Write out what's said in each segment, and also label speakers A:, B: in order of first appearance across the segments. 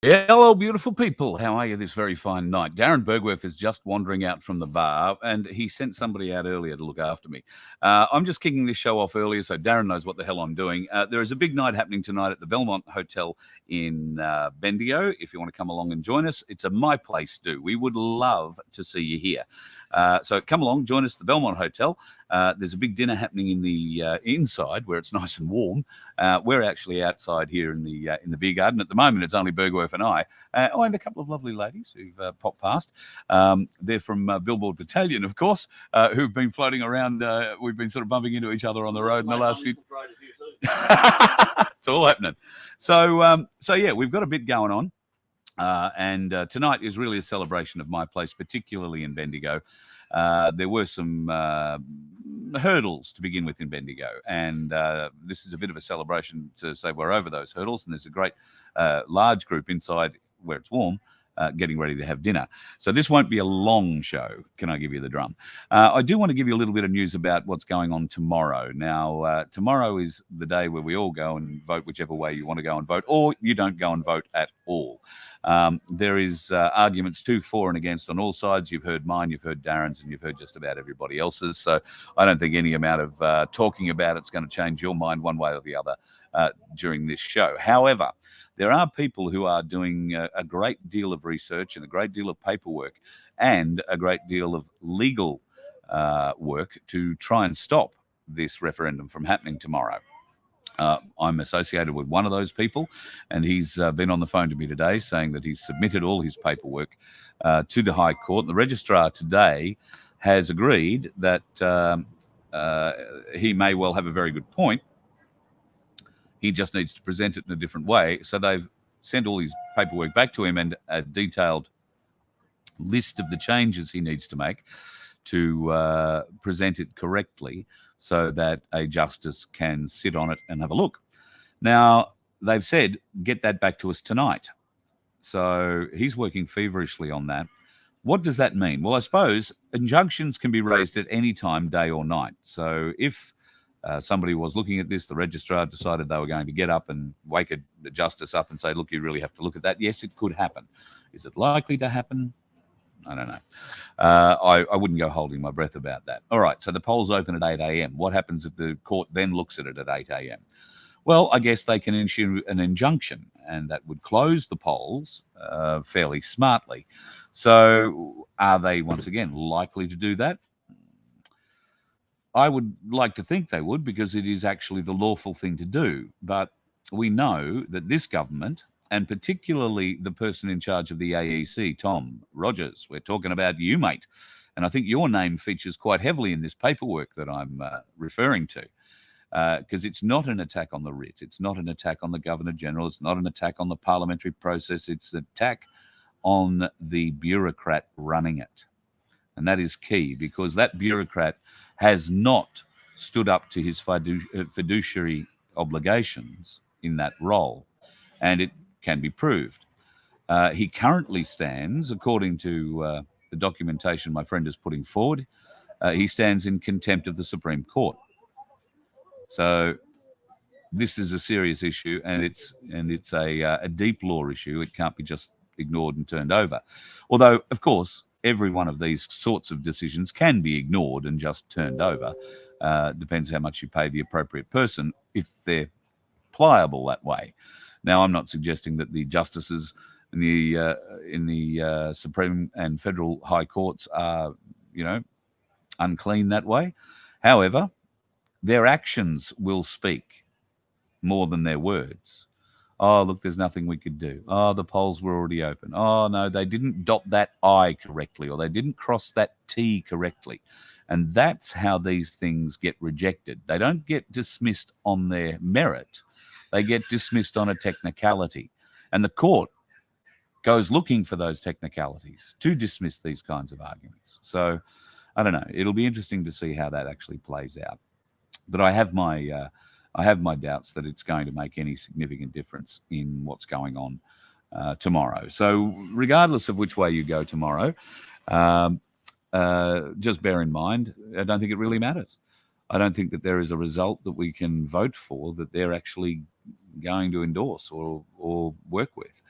A: Hello, beautiful people. How are you this very fine night? Darren Bergwerf is just wandering out from the bar, and he sent somebody out earlier to look after me. I'm just kicking this show off earlier, so Darren knows what the hell I'm doing. There is a big night happening tonight at the Belmont Hotel in Bendigo. If you want to come along and join us, it's a My Place Do. We would love to see you here. So come along, join us at the Belmont Hotel. There's a big dinner happening in the inside where it's nice and warm. We're actually outside here in the beer garden. At the moment, it's only Bergwerf and I, and a couple of lovely ladies who've popped past. They're from Billboard Battalion, of course, who've been floating around. We've been sort of bumping into each other on the road in the last few. It's all happening. So yeah, we've got a bit going on. And tonight is really a celebration of My Place, particularly in Bendigo. There were some hurdles to begin with in Bendigo, and this is a bit of a celebration to say we're over those hurdles, and there's a great large group inside where it's warm getting ready to have dinner. So this won't be a long show. Can I give you the drum? I do want to give you a little bit of news about what's going on tomorrow. Now, tomorrow is the day where we all go and vote whichever way you want to go and vote, or you don't go and vote at all. There is arguments for and against on all sides. You've heard mine, you've heard Darren's, and you've heard just about everybody else's. So I don't think any amount of talking about it's going to change your mind one way or the other during this show. However, there are people who are doing a great deal of research and a great deal of paperwork and a great deal of legal work to try and stop this referendum from happening tomorrow. I'm associated with one of those people, and he's been on the phone to me today saying that he's submitted all his paperwork to the High Court. And the registrar today has agreed that he may well have a very good point. He just needs to present it in a different way. So they've sent all his paperwork back to him and a detailed list of the changes he needs to make to present it correctly so that a justice can sit on it and have a look. Now, they've said, get that back to us tonight. So he's working feverishly on that. What does that mean? Well, I suppose injunctions can be raised at any time, day or night. So if somebody was looking at this, the registrar decided they were going to get up and wake the justice up and say, look, you really have to look at that. Yes, it could happen. Is it likely to happen? I don't know. I wouldn't go holding my breath about that. All right, so the polls open at 8 a.m. What happens if the court then looks at it at 8 a.m.? Well, I guess they can issue an injunction, and that would close the polls fairly smartly. So are they, once again, likely to do that? I would like to think they would, because it is actually the lawful thing to do. But we know that this government, and particularly the person in charge of the AEC, Tom Rogers, we're talking about you, mate. And I think your name features quite heavily in this paperwork that I'm referring to, because it's not an attack on the writ. It's not an attack on the Governor-General. It's not an attack on the parliamentary process. It's an attack on the bureaucrat running it. And that is key, because that bureaucrat has not stood up to his fiduciary obligations in that role. And it can be proved. He currently stands, according to the documentation my friend is putting forward, he stands in contempt of the Supreme Court. So this is a serious issue, and it's a deep law issue. It can't be just ignored and turned over. Although, of course, every one of these sorts of decisions can be ignored and just turned over. Depends how much you pay the appropriate person, if they're pliable that way. Now, I'm not suggesting that the justices in the Supreme and Federal High Courts are, unclean that way. However, their actions will speak more than their words. Oh, look, there's nothing we could do. Oh, the polls were already open. Oh, no, they didn't dot that I correctly, or they didn't cross that T correctly. And that's how these things get rejected. They don't get dismissed on their merit. They get dismissed on a technicality. And the court goes looking for those technicalities to dismiss these kinds of arguments. So, I don't know. It'll be interesting to see how that actually plays out. But I have my doubts that it's going to make any significant difference in what's going on tomorrow. So regardless of which way you go tomorrow, just bear in mind, I don't think it really matters. I don't think that there is a result that we can vote for that they're actually going to endorse or work with.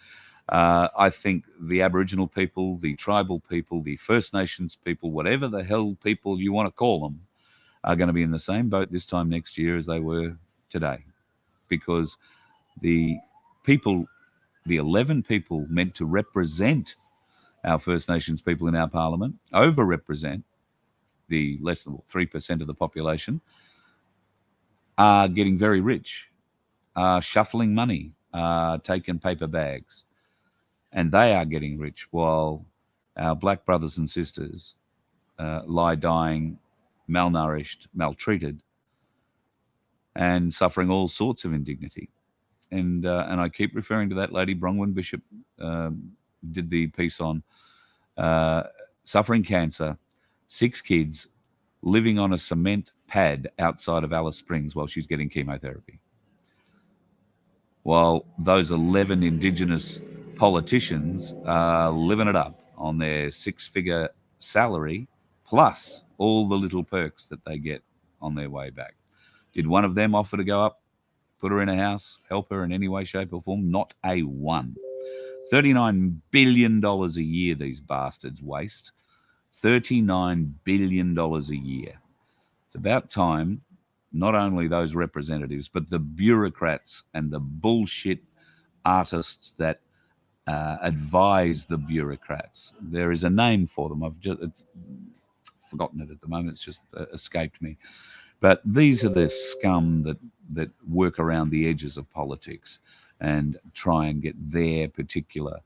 A: I think the Aboriginal people, the tribal people, the First Nations people, whatever the hell people you want to call them, are going to be in the same boat this time next year as they were today. Because the people, the 11 people meant to represent our First Nations people in our parliament, overrepresent the less than 3% of the population, are getting very rich, are shuffling money, are taking paper bags, and they are getting rich while our black brothers and sisters lie dying, malnourished, maltreated, and suffering all sorts of indignity. And I keep referring to that lady, Bronwyn Bishop, did the piece on suffering cancer, 6 kids, living on a cement pad outside of Alice Springs while she's getting chemotherapy. While those 11 Indigenous politicians are living it up on their 6-figure salary, plus all the little perks that they get on their way back. Did one of them offer to go up, put her in a house, help her in any way, shape or form? Not a one. $39 billion a year these bastards waste. $39 billion a year. It's about time not only those representatives, but the bureaucrats and the bullshit artists that advise the bureaucrats. There is a name for them. I've just forgotten it at the moment. It's just escaped me. But these are the scum that work around the edges of politics and try and get their particular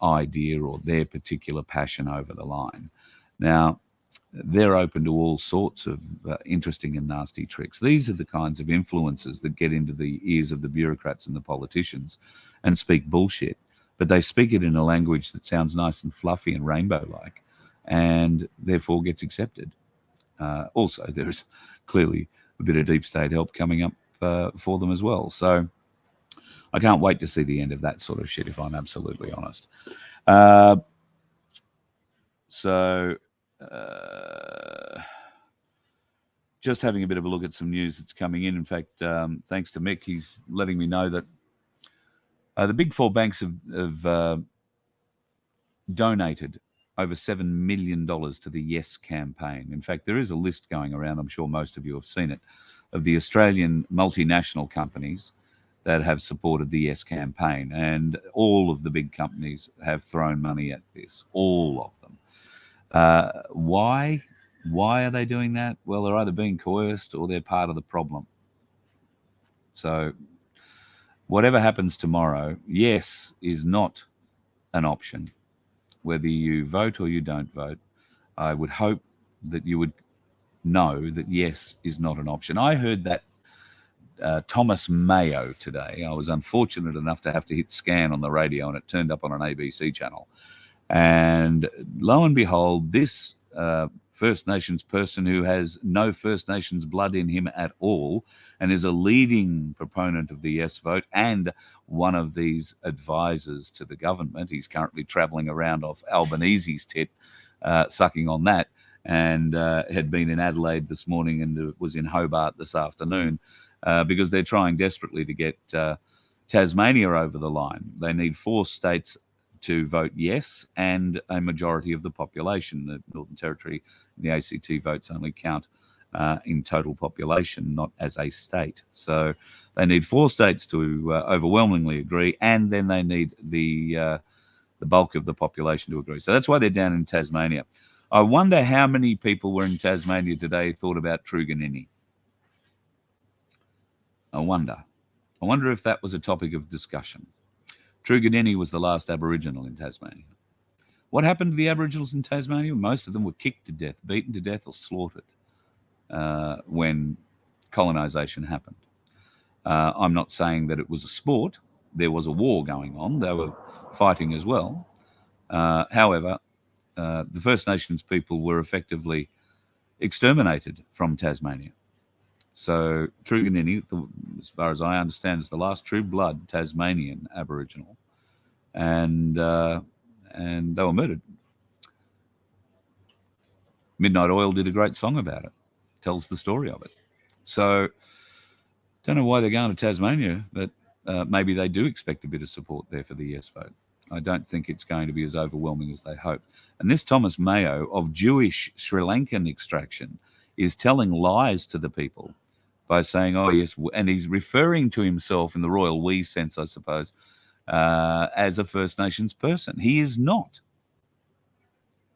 A: idea or their particular passion over the line. Now, they're open to all sorts of interesting and nasty tricks. These are the kinds of influences that get into the ears of the bureaucrats and the politicians and speak bullshit, but they speak it in a language that sounds nice and fluffy and rainbow-like, and therefore gets accepted. Also, there's clearly a bit of deep state help coming up for them as well. So I can't wait to see the end of that sort of shit, if I'm absolutely honest. Just having a bit of a look at some news that's coming in. In fact, thanks to Mick, he's letting me know that the big 4 banks have donated over $7 million to the Yes campaign. In fact, there is a list going around, I'm sure most of you have seen it, of the Australian multinational companies that have supported the Yes campaign. And all of the big companies have thrown money at this, all of them. Why? Why are they doing that? Well, they're either being coerced or they're part of the problem. So whatever happens tomorrow, yes is not an option. Whether you vote or you don't vote, I would hope that you would know that yes is not an option. I heard that Thomas Mayo today. I was unfortunate enough to have to hit scan on the radio, and it turned up on an ABC channel. And lo and behold, this First Nations person who has no First Nations blood in him at all and is a leading proponent of the yes vote and one of these advisors to the government. He's currently travelling around off Albanese's tit, sucking on that, and had been in Adelaide this morning and was in Hobart this afternoon because they're trying desperately to get Tasmania over the line. They need 4 states to vote yes and a majority of the population. The Northern Territory and the ACT votes only count in total population, not as a state. So they need 4 states to overwhelmingly agree, and then they need the bulk of the population to agree. So that's why they're down in Tasmania. I wonder how many people were in Tasmania today thought about Truganini. I wonder if that was a topic of discussion. Truganini was the last Aboriginal in Tasmania. What happened to the Aboriginals in Tasmania? Most of them were kicked to death, beaten to death, or slaughtered when colonisation happened. I'm not saying that it was a sport. There was a war going on. They were fighting as well. However, the First Nations people were effectively exterminated from Tasmania. So Truganini, as far as I understand, is the last true blood Tasmanian Aboriginal, and they were murdered. Midnight Oil did a great song about it, tells the story of it. So don't know why they're going to Tasmania, but maybe they do expect a bit of support there for the yes vote. I don't think it's going to be as overwhelming as they hope. And this Thomas Mayo of Jewish Sri Lankan extraction is telling lies to the people by saying, oh, yes, and he's referring to himself in the royal we sense, I suppose, as a First Nations person. He is not.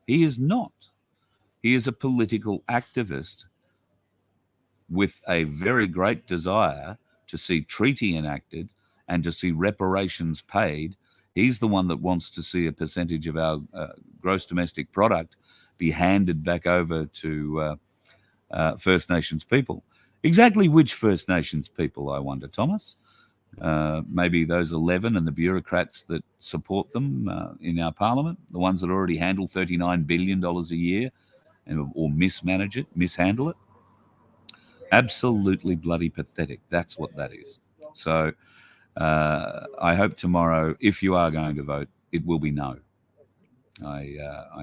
A: He is not. He is a political activist with a very great desire to see treaty enacted and to see reparations paid. He's the one that wants to see a percentage of our gross domestic product be handed back over to First Nations people. Exactly which First Nations people, I wonder, Thomas? Maybe those 11 and the bureaucrats that support them in our parliament, the ones that already handle $39 billion a year or mishandle it. Absolutely bloody pathetic. That's what that is. So I hope tomorrow, if you are going to vote, it will be no. I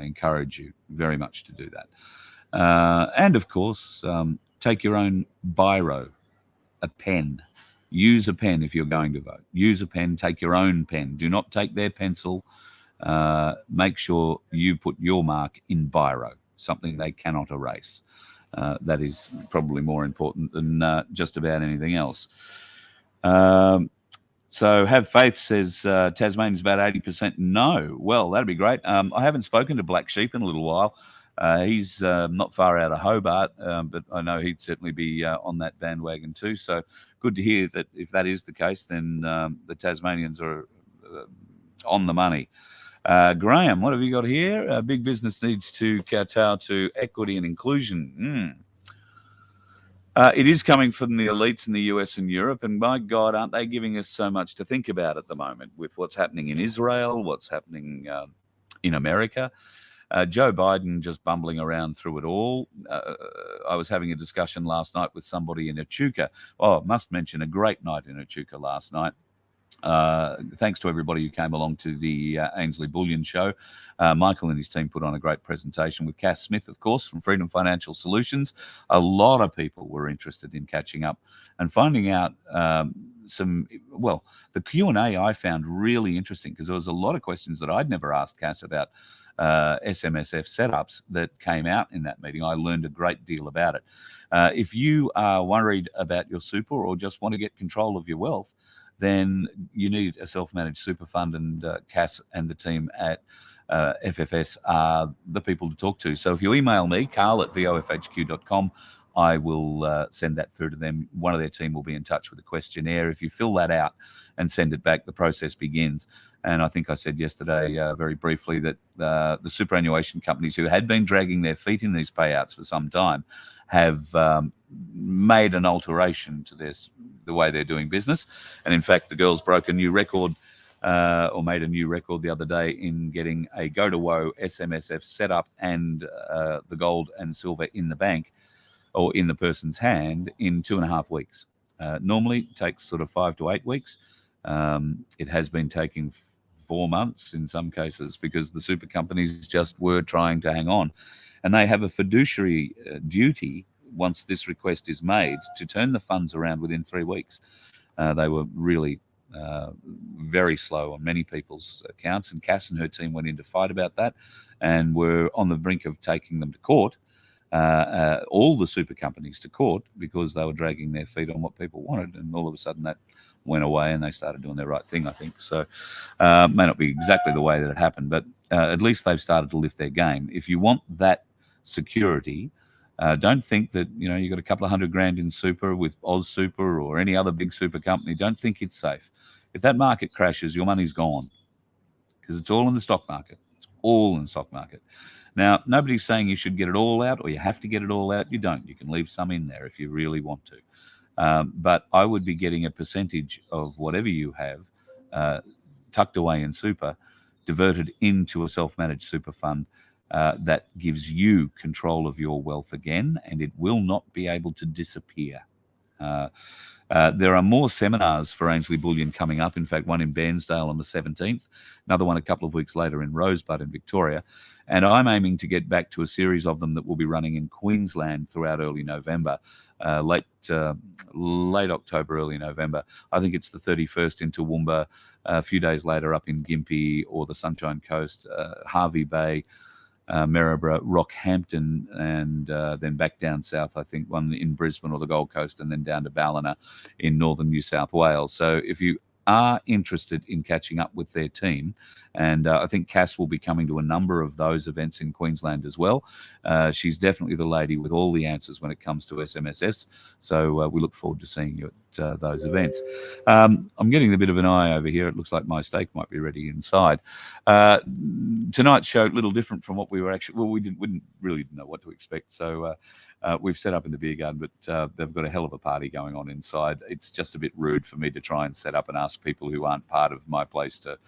A: encourage you very much to do that. And of course, take your own biro, a pen. Use a pen if you're going to vote. Use a pen. Take your own pen. Do not take their pencil. Make sure you put your mark in biro, something they cannot erase. That is probably more important than just about anything else. So Have Faith says Tasmania's about 80% no. Well, that'd be great. I haven't spoken to Black Sheep in a little while. He's not far out of Hobart, but I know he'd certainly be on that bandwagon too. So good to hear that if that is the case, then the Tasmanians are on the money. Graham, what have you got here? Big business needs to kowtow to equity and inclusion. It is coming from the elites in the US and Europe, and by God, aren't they giving us so much to think about at the moment with what's happening in Israel, what's happening in America. Joe Biden just bumbling around through it all. I was having a discussion last night with somebody in Echuca. Oh, I must mention a great night in Echuca last night. Thanks to everybody who came along to the Ainsley Bullion show. Michael and his team put on a great presentation with Cass Smith, of course, from Freedom Financial Solutions. A lot of people were interested in catching up and finding out the Q&A I found really interesting because there was a lot of questions that I'd never asked Cass about SMSF setups that came out in that meeting. I learned a great deal about it. If you are worried about your super or just want to get control of your wealth, then you need a self-managed super fund, and Cass and the team at FFS are the people to talk to. So if you email me, carl@vofhq.com, I will send that through to them. One of their team will be in touch with a questionnaire. If you fill that out and send it back, the process begins. And I think I said yesterday very briefly that the superannuation companies who had been dragging their feet in these payouts for some time have made an alteration to the way they're doing business. And in fact, the girls broke a new record or made a new record the other day in getting a go-to-woe SMSF set up and the gold and silver in the bank or in the person's hand in 2.5 weeks. Normally it takes sort of 5 to 8 weeks. It has been taking 4 months in some cases because the super companies just were trying to hang on. And they have a fiduciary duty once this request is made to turn the funds around within 3 weeks. They were really very slow on many people's accounts, and Cass and her team went in to fight about that and were on the brink of taking them to court, all the super companies to court, because they were dragging their feet on what people wanted. And all of a sudden that went away and they started doing the right thing, I think. So may not be exactly the way that it happened, but at least they've started to lift their game. If you want that security, don't think that, you got a couple of $100,000 in super with Oz Super or any other big super company. Don't think it's safe. If that market crashes, your money's gone, because it's all in the stock market. It's all in the stock market. Now, nobody's saying you should get it all out or you have to get it all out. You don't. You can leave some in there if you really want to. But I would be getting a percentage of whatever you have tucked away in super, diverted into a self-managed super fund that gives you control of your wealth again, and it will not be able to disappear. There are more seminars for Ainsley Bullion coming up. In fact, one in Bairnsdale on the 17th, another one a couple of weeks later in Rosebud in Victoria. And I'm aiming to get back to a series of them that will be running in Queensland throughout early November, late October, early November. I think it's the 31st in Toowoomba, a few days later up in Gympie or the Sunshine Coast, Hervey Bay, Maryborough, Rockhampton, and then back down south, I think one in Brisbane or the Gold Coast, and then down to Ballina in northern New South Wales. So if you are interested in catching up with their team, and I think Cass will be coming to a number of those events in Queensland as well. She's definitely the lady with all the answers when it comes to SMSFs, so we look forward to seeing you at those events. I'm getting a bit of an eye over here. It looks like my steak might be ready inside. Tonight's show, a little different from what we were actually, well, we didn't really know what to expect, so we've set up in the beer garden, but they've got a hell of a party going on inside. It's just a bit rude for me to try and set up and ask people who aren't part of my place to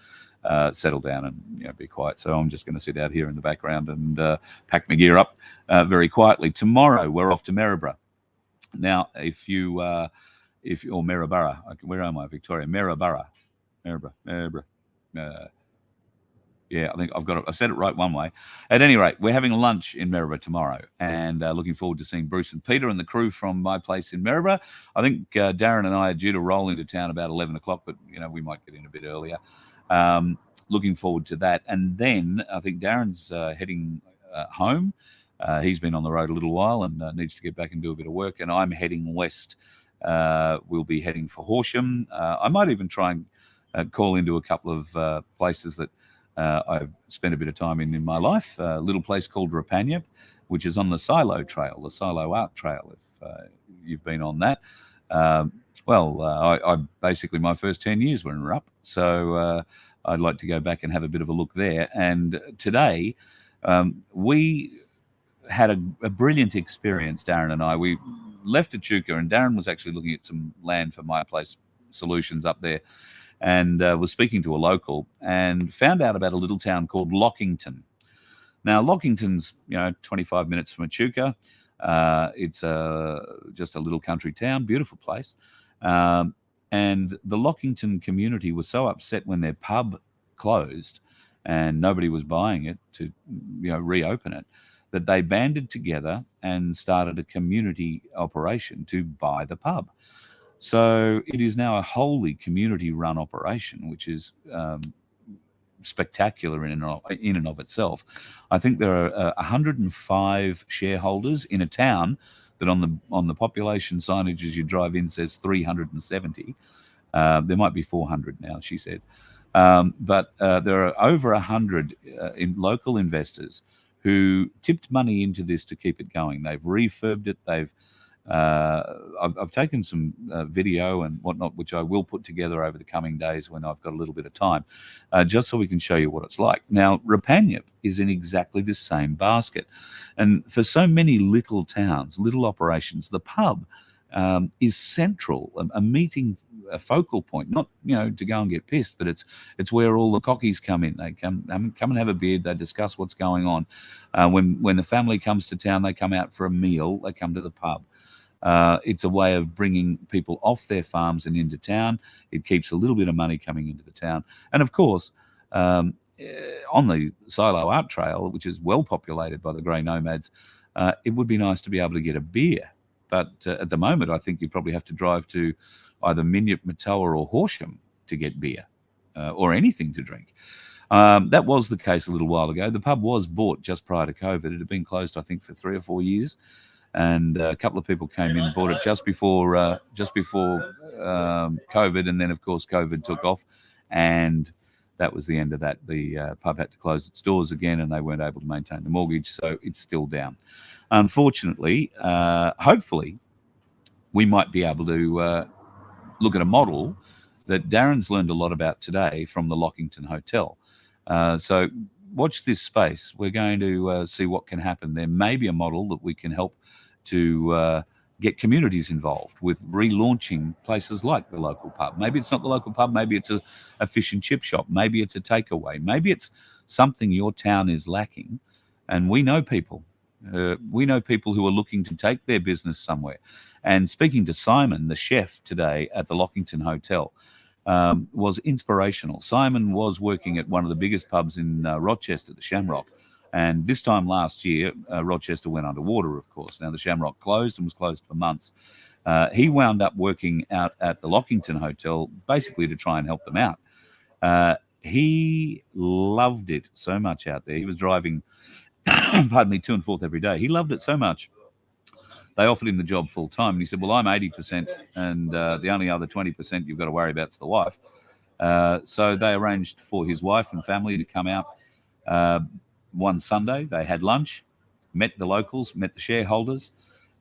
A: settle down and be quiet. So I'm just going to sit out here in the background and pack my gear up very quietly. Tomorrow we're off to Maryborough. Now, if you're Maryborough, where am I? Victoria, Maryborough. Yeah, I think I've said it right one way. At any rate, we're having a lunch in Maryborough tomorrow, and looking forward to seeing Bruce and Peter and the crew from my place in Maryborough. I think Darren and I are due to roll into town about 11 o'clock, but we might get in a bit earlier. Looking forward to that. And then I think Darren's heading home. He's been on the road a little while and needs to get back and do a bit of work. And I'm heading west. We'll be heading for Horsham. I might even try and call into a couple of places that I've spent a bit of time in my life. A little place called Rapanyup, which is on the Silo Trail, the Silo Art Trail, if you've been on that. I basically, my first 10 years were in Rupp, so I'd like to go back and have a bit of a look there. And today, we had a brilliant experience, Darren and I. We left Echuca, and Darren was actually looking at some land for My Place Solutions up there, and was speaking to a local and found out about a little town called Lockington. Now, Lockington's 25 minutes from Echuca. It's just a little country town, beautiful place. And the Lockington community was so upset when their pub closed and nobody was buying it to reopen it, that they banded together and started a community operation to buy the pub. So it is now a wholly community-run operation, which is spectacular in and of itself. I think there are 105 shareholders in a town that on the population signage as you drive in says 370. There might be 400 now, she said. But there are over 100 in local investors who tipped money into this to keep it going. They've refurbed it. I've taken some video and whatnot, which I will put together over the coming days when I've got a little bit of time, just so we can show you what it's like. Now, Rapanyup is in exactly the same basket. And for so many little towns, little operations, the pub is central, a focal point, not, to go and get pissed, but it's where all the cockies come in. They come and have a beer. They discuss what's going on. When the family comes to town, they come out for a meal. They come to the pub. It's a way of bringing people off their farms and into town. It keeps a little bit of money coming into the town. And of course, on the Silo Art Trail, which is well populated by the grey nomads, it would be nice to be able to get a beer. But at the moment, I think you probably have to drive to either Minyip, Matoa or Horsham to get beer or anything to drink. That was the case a little while ago. The pub was bought just prior to COVID. It had been closed, I think, for 3 or 4 years. And a couple of people came in and bought it just before COVID. And then, of course, COVID took off. And that was the end of that. The pub had to close its doors again, and they weren't able to maintain the mortgage. So it's still down. Unfortunately, hopefully, we might be able to look at a model that Darren's learned a lot about today from the Lockington Hotel. So watch this space. We're going to see what can happen. There may be a model that we can help to get communities involved with relaunching places like the local pub. Maybe it's not the local pub. Maybe it's a fish and chip shop. Maybe it's a takeaway. Maybe it's something your town is lacking. And we know people. We know people who are looking to take their business somewhere. And speaking to Simon, the chef today at the Lockington Hotel, was inspirational. Simon was working at one of the biggest pubs in Rochester, the Shamrock, And this time last year, Rochester went underwater, of course. Now, the Shamrock closed and was closed for months. He wound up working out at the Lockington Hotel, basically to try and help them out. He loved it so much out there. He was driving, pardon me, to and forth every day. He loved it so much. They offered him the job full time. And he said, well, I'm 80%, and the only other 20% you've got to worry about is the wife. So they arranged for his wife and family to come out one Sunday. They had lunch, met the locals, met the shareholders,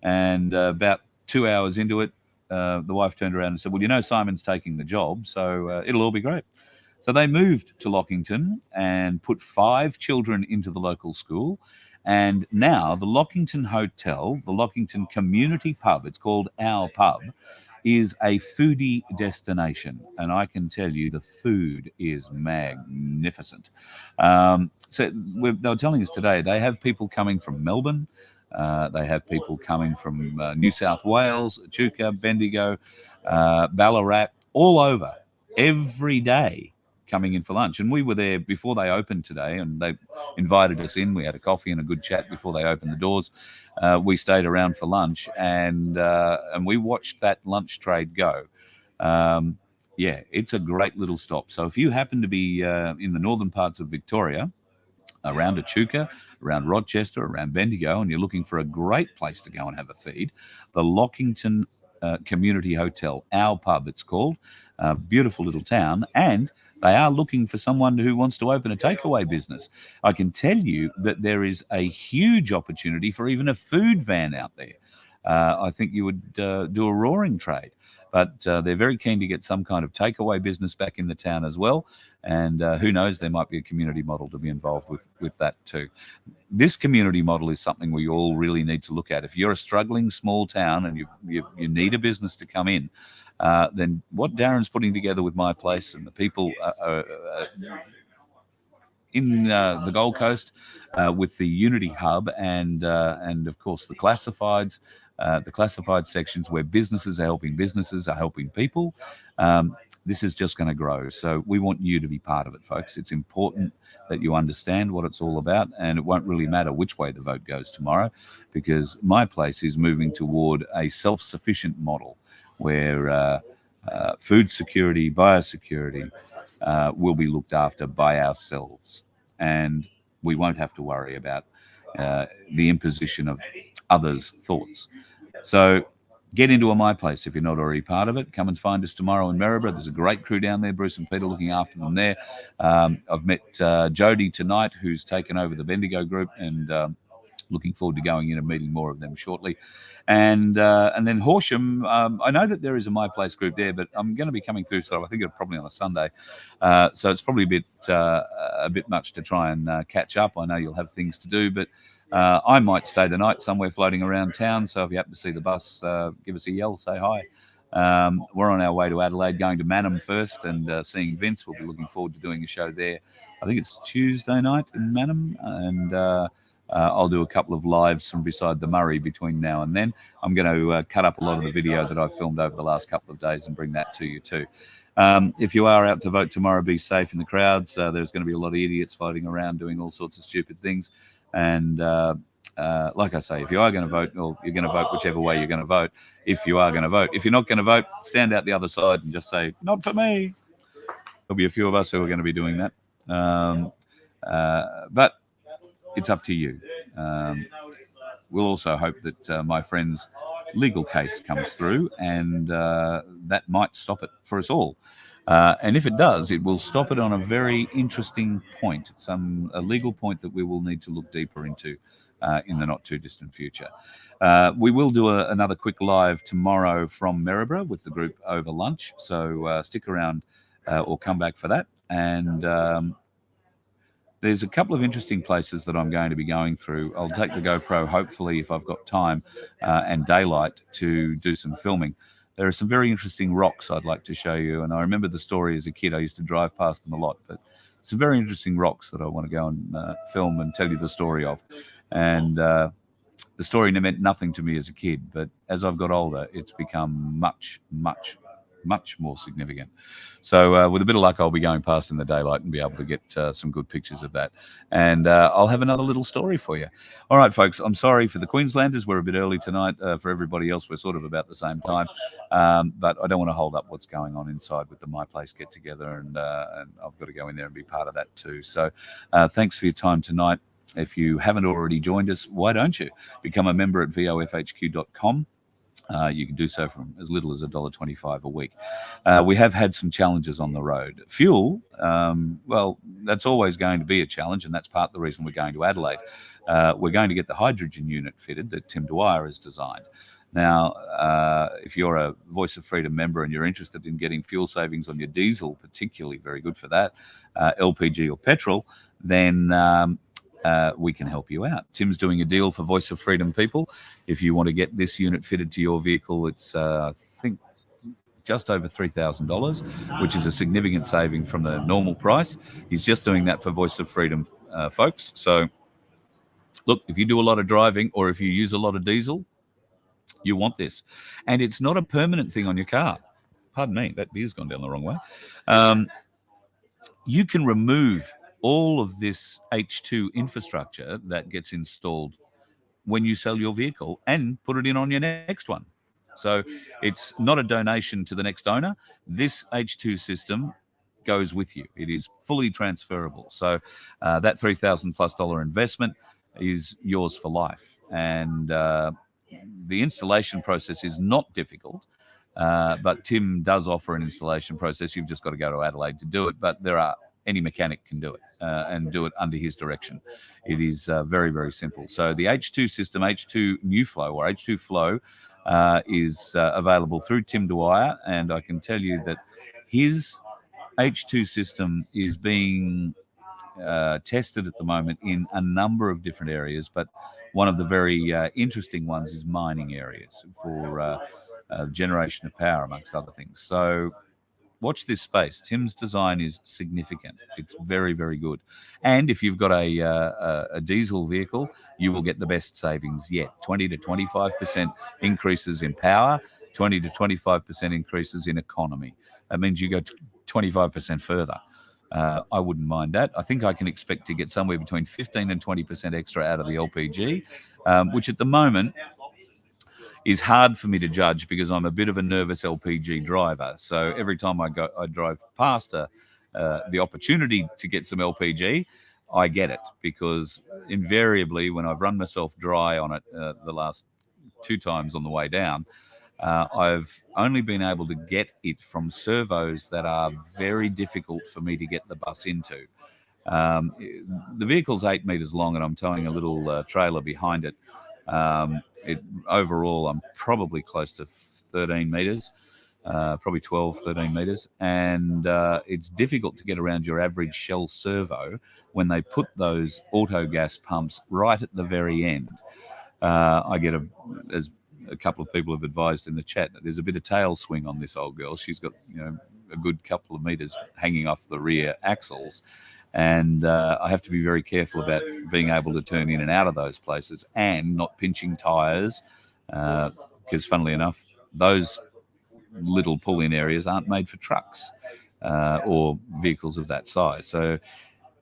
A: and about 2 hours into it, the wife turned around and said, well, you know, Simon's taking the job, so it'll all be great. So they moved to Lockington and put 5 children into the local school. And now the Lockington Hotel, the Lockington Community Pub, it's called Our Pub, is a foodie destination. And I can tell you the food is magnificent. So they were telling us today, they have people coming from Melbourne. They have people coming from New South Wales, Echuca, Bendigo, Ballarat, all over, every day, coming in for lunch. And we were there before they opened today, and they invited us in. We had a coffee and a good chat before they opened the doors. We stayed around for lunch, and we watched that lunch trade go. Yeah, it's a great little stop. So if you happen to be in the northern parts of Victoria, around Echuca, around Rochester, around Bendigo, and you're looking for a great place to go and have a feed, the Lockington Community Hotel, Our Pub it's called, beautiful little town, and they are looking for someone who wants to open a takeaway business. I can tell you that there is a huge opportunity for even a food van out there. I think you would do a roaring trade. But they're very keen to get some kind of takeaway business back in the town as well. And who knows, there might be a community model to be involved with that too. This community model is something we all really need to look at. If you're a struggling small town and you need a business to come in, then what Darren's putting together with My Place and the people in the Gold Coast with the Unity Hub and of course the classifieds, the classified sections where businesses are helping people. This is just going to grow. So we want you to be part of it, folks. It's important that you understand what it's all about, and it won't really matter which way the vote goes tomorrow, because My Place is moving toward a self-sufficient model where food security, biosecurity will be looked after by ourselves, and we won't have to worry about the imposition of others' thoughts. So get into a My Place if you're not already part of it. Come and find us tomorrow in Maryborough. There's a great crew down there, Bruce and Peter looking after them there. I've met Jody tonight, who's taken over the Bendigo group, and looking forward to going in and meeting more of them shortly. And then Horsham, I know that there is a My Place group there, but I'm going to be coming through, so I think it's probably on a Sunday. So it's probably a bit much to try and catch up. I know you'll have things to do, but I might stay the night somewhere floating around town. So if you happen to see the bus, give us a yell, say hi. We're on our way to Adelaide, going to Mannum first and seeing Vince. We'll be looking forward to doing a show there. I think it's Tuesday night in Mannum, and I'll do a couple of lives from beside the Murray between now and then. I'm going to cut up a lot of the video that I've filmed over the last couple of days and bring that to you too. If you are out to vote tomorrow, be safe in the crowds. There's going to be a lot of idiots floating around doing all sorts of stupid things. And like I say, if you are going to vote, or you're going to vote whichever way you're going to vote, if you are going to vote. If you're not going to vote, stand out the other side and just say, not for me. There'll be a few of us who are going to be doing that. But it's up to you. We'll also hope that my friend's legal case comes through, and that might stop it for us all. And if it does, it will stop it on a very interesting point, a legal point that we will need to look deeper into in the not too distant future. We will do another quick live tomorrow from Maryborough with the group over lunch. So stick around or come back for that. And there's a couple of interesting places that I'm going to be going through. I'll take the GoPro, hopefully, if I've got time and daylight, to do some filming. There are some very interesting rocks I'd like to show you. And I remember the story as a kid. I used to drive past them a lot. But some very interesting rocks that I want to go and film and tell you the story of. And the story meant nothing to me as a kid. But as I've got older, it's become much, much much more significant. So with a bit of luck, I'll be going past in the daylight and be able to get some good pictures of that. And I'll have another little story for you. All right, folks, I'm sorry for the Queenslanders. We're a bit early tonight. For everybody else, we're sort of about the same time. But I don't want to hold up what's going on inside with the My Place get-together, and I've got to go in there and be part of that too. So thanks for your time tonight. If you haven't already joined us, why don't you become a member at vofhq.com? You can do so from as little as $1.25 a week. We have had some challenges on the road. Fuel, well, that's always going to be a challenge, and that's part of the reason we're going to Adelaide. We're going to get the hydrogen unit fitted that Tim Dwyer has designed. Now, if you're a Voice of Freedom member and you're interested in getting fuel savings on your diesel, particularly very good for that, LPG or petrol, then we can help you out. Tim's doing a deal for Voice of Freedom people. If you want to get this unit fitted to your vehicle, it's, I think, just over $3,000, which is a significant saving from the normal price. He's just doing that for Voice of Freedom folks. So, look, if you do a lot of driving or if you use a lot of diesel, you want this. And it's not a permanent thing on your car. Pardon me, that beer's gone down the wrong way. You can remove all of this H2 infrastructure that gets installed when you sell your vehicle and put it in on your next one. So it's not a donation to the next owner. This H2 system goes with you. It is fully transferable. So that $3,000+ investment is yours for life. And the installation process is not difficult. But Tim does offer an installation process. You've just got to go to Adelaide to do it. But any mechanic can do it and do it under his direction. It is very, very simple. So the H2 system, H2 New Flow or H2 Flow, is available through Tim Dwyer. And I can tell you that his H2 system is being tested at the moment in a number of different areas. But one of the very interesting ones is mining areas for generation of power, amongst other things. So watch this space. Tim's design is significant. It's very, very good. And if you've got a diesel vehicle, you will get the best savings yet. 20 to 25% increases in power, 20 to 25% increases in economy. That means you go 25% further. I wouldn't mind that. I think I can expect to get somewhere between 15 and 20% extra out of the LPG, which at the moment is hard for me to judge because I'm a bit of a nervous LPG driver. So every time I drive past the opportunity to get some LPG, I get it, because invariably when I've run myself dry on it the last 2 times on the way down, I've only been able to get it from servos that are very difficult for me to get the bus into. The vehicle's 8 meters long and I'm towing a little trailer behind it. Overall, I'm probably close to 13 meters, probably 12, 13 meters. And it's difficult to get around your average Shell servo when they put those auto gas pumps right at the very end. I get as a couple of people have advised in the chat, there's a bit of tail swing on this old girl. She's got, a good couple of meters hanging off the rear axles. And I have to be very careful about being able to turn in and out of those places and not pinching tyres, because funnily enough, those little pull-in areas aren't made for trucks or vehicles of that size. So,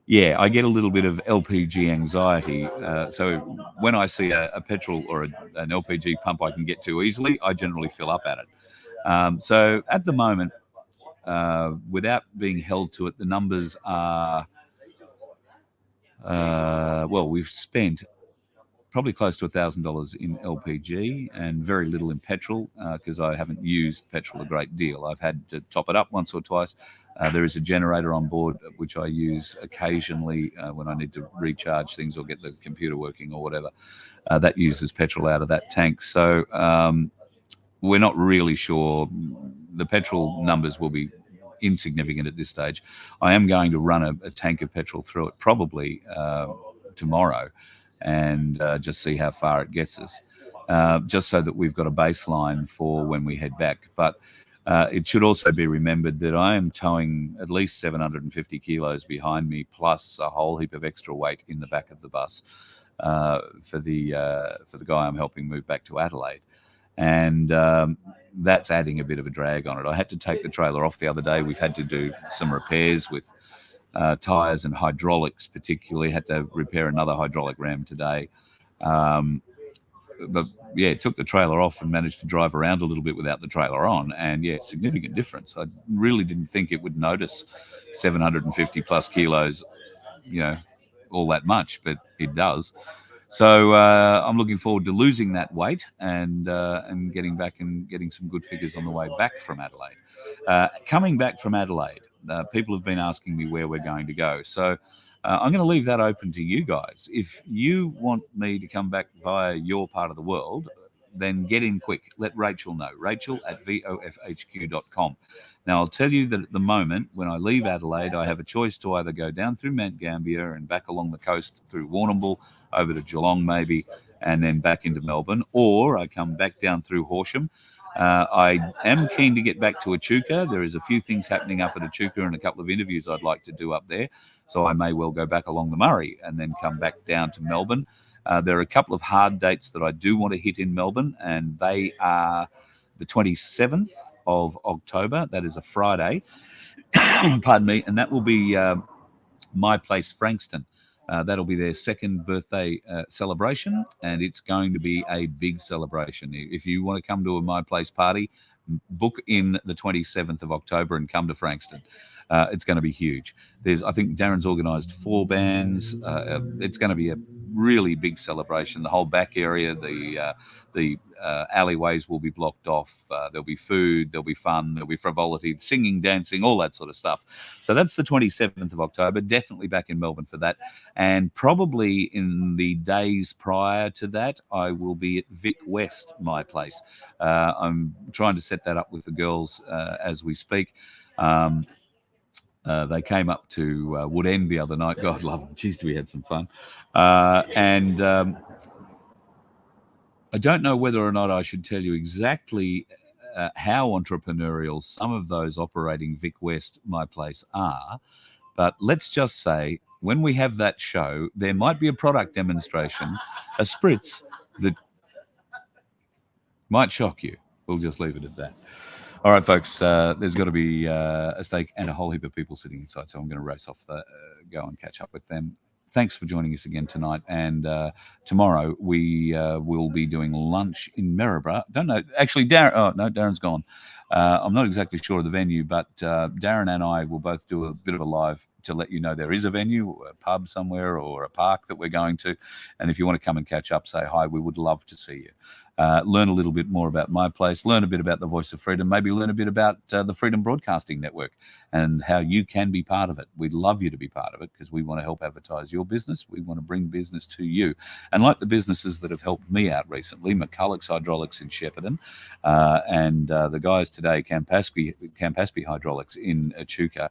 A: yeah, I get a little bit of LPG anxiety. So when I see a petrol or an LPG pump I can get to easily, I generally fill up at it. So at the moment, without being held to it, the numbers are... we've spent probably close to $1,000 in LPG and very little in petrol because I haven't used petrol a great deal. I've had to top it up once or twice. There is a generator on board which I use occasionally when I need to recharge things or get the computer working or whatever. That uses petrol out of that tank. So we're not really sure. The petrol numbers will be insignificant at this stage. I am going to run a tank of petrol through it probably tomorrow and just see how far it gets us, just so that we've got a baseline for when we head back. But it should also be remembered that I am towing at least 750 kilos behind me, plus a whole heap of extra weight in the back of the bus for the guy I'm helping move back to Adelaide. and that's adding a bit of a drag on it. I had to take the trailer off the other day. We've had to do some repairs with tyres and hydraulics, particularly. Had to repair another hydraulic ram today. But yeah, took the trailer off and managed to drive around a little bit without the trailer on, and yeah, significant difference. I really didn't think it would notice 750 plus kilos, all that much, but it does. So I'm looking forward to losing that weight and getting back and getting some good figures on the way back from Adelaide. Coming back from Adelaide, people have been asking me where we're going to go. So I'm going to leave that open to you guys. If you want me to come back via your part of the world, then get in quick. Let Rachel know. Rachel@vofhq.com. Now, I'll tell you that at the moment, when I leave Adelaide, I have a choice to either go down through Mount Gambier and back along the coast through Warrnambool, over to Geelong maybe, and then back into Melbourne, or I come back down through Horsham. I am keen to get back to Echuca. There is a few things happening up at Echuca and a couple of interviews I'd like to do up there. So I may well go back along the Murray and then come back down to Melbourne. There are a couple of hard dates that I do want to hit in Melbourne, and they are the 27th of October. That is a Friday. Pardon me. And that will be My Place Frankston. That'll be their second birthday celebration, and it's going to be a big celebration. If you want to come to a My Place party, book in the 27th of October and come to Frankston. It's going to be huge. I think Darren's organised 4 bands. It's going to be a really big celebration. The whole back area, the alleyways will be blocked off. There'll be food, there'll be fun, there'll be frivolity, singing, dancing, all that sort of stuff. So that's the 27th of October. Definitely back in Melbourne for that. And probably in the days prior to that, I will be at Vic West, My Place. I'm trying to set that up with the girls as we speak. They came up to Wood End the other night. God love them. Jeez, we had some fun. And I don't know whether or not I should tell you exactly how entrepreneurial some of those operating Vic West, My Place, are. But let's just say when we have that show, there might be a product demonstration, a spritz that might shock you. We'll just leave it at that. All right, folks, there's got to be a steak and a whole heap of people sitting inside, so I'm going to race off, go and catch up with them. Thanks for joining us again tonight, and tomorrow we will be doing lunch in Maryborough. Don't know. Actually, Darren's gone. I'm not exactly sure of the venue, but Darren and I will both do a bit of a live to let you know there is a venue, a pub somewhere, or a park that we're going to. And if you want to come and catch up, say hi. We would love to see you. Learn a little bit more about My Place, learn a bit about the Voice of Freedom, maybe learn a bit about the Freedom Broadcasting Network and how you can be part of it. We'd love you to be part of it because we want to help advertise your business. We want to bring business to you. And like the businesses that have helped me out recently, McCulloch's Hydraulics in Shepparton, and the guys today, Campaspe Hydraulics in Echuca,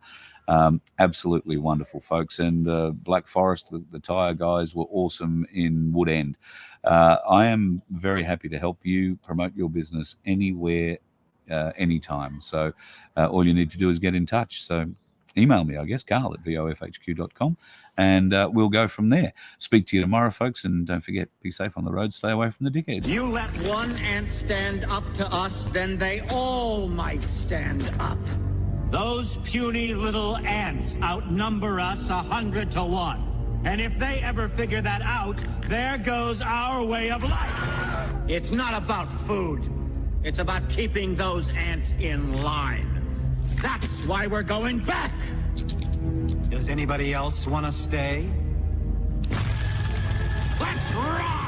A: absolutely wonderful folks. And Black Forest, the tyre guys, were awesome in Wood End. I am very happy to help you promote your business anywhere, anytime. So all you need to do is get in touch. So email me, I guess, carl@vofhq.com, and we'll go from there. Speak to you tomorrow, folks, and don't forget, be safe on the road, stay away from the dickheads.
B: You let one ant stand up to us, then they all might stand up. Those puny little ants outnumber us 100 to 1. And if they ever figure that out, there goes our way of life. It's not about food. It's about keeping those ants in line. That's why we're going back. Does anybody else want to stay? Let's ride!